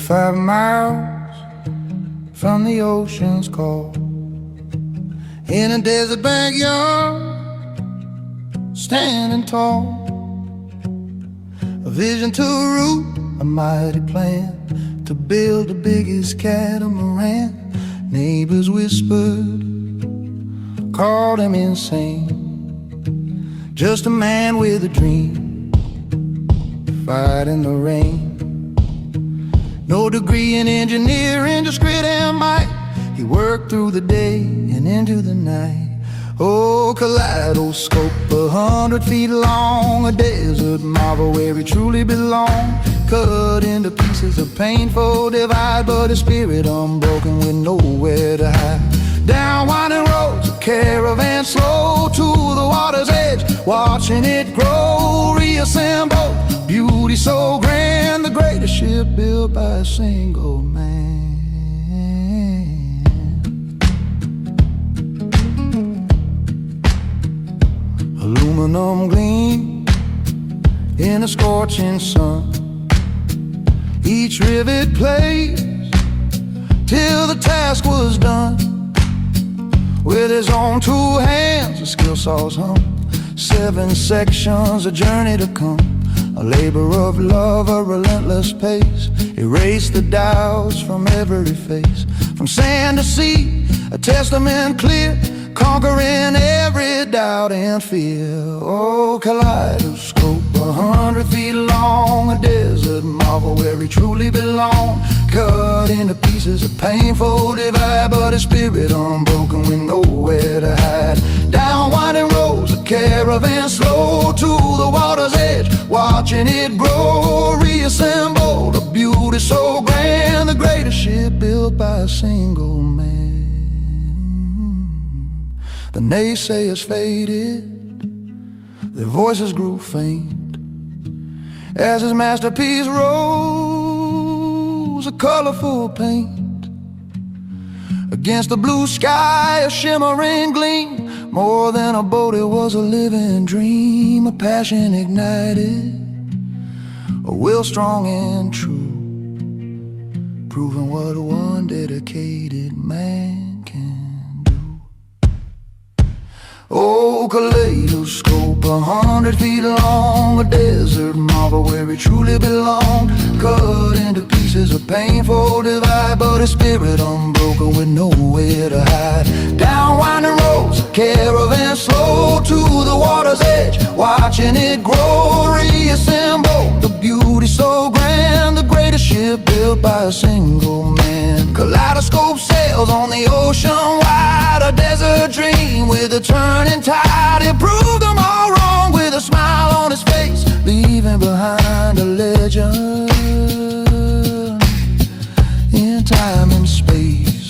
35 miles from the ocean's call, in a desert backyard, standing tall. A vision to root a mighty plan to build the biggest catamaran. Neighbors whispered, called him insane. Just a man with a dream, fighting the rain. No degree in engineering, just grit and might. He worked through the day and into the night. Oh, Kaleidoscope, 100 feet long, a desert marvel where he truly belonged. Cut into pieces of painful divide, but his spirit unbroken with nowhere to hide. Down winding roads, a caravan slow to the water's edge, watching it grow. Reassemble, beauty so grand, the greatest ship built by a single man. Aluminum gleam in a scorching sun, each rivet placed till the task was done. With his own two hands, the skill saws hum. 7 sections, a journey to come, a labor of love, a relentless pace. Erase the doubts from every face, from sand to sea, a testament clear, conquering every doubt and fear. Oh, Kaleidoscope, 100 feet long, a desert marvel where he truly belonged. Cut into pieces, a painful divide, but his spirit unbroken with nowhere to hide. Down winding roads, a caravan slow to the water's edge, watching it grow. Reassembled, a beauty so grand, the greatest ship built by a single man. The naysayers faded, their voices grew faint, as his masterpiece rose, a colorful paint. Against the blue sky, a shimmering gleam, more than a boat, it was a living dream. A passion ignited, a will strong and true, proving what one dedicated man can. Oh, Kaleidoscope, 100 feet long, a desert marvel where he truly belonged. Cut into pieces, a painful divide, but his spirit unbroken with nowhere to hide. Down winding roads, a caravan slow to the water's edge, watching it grow. Reassemble, the beauty so grand, the greatest ship built by a single man. Kaleidoscope sails on the ocean wide, a desert dream with a turning tide. He proved them all wrong with a smile on his face, leaving behind a legend in time and space.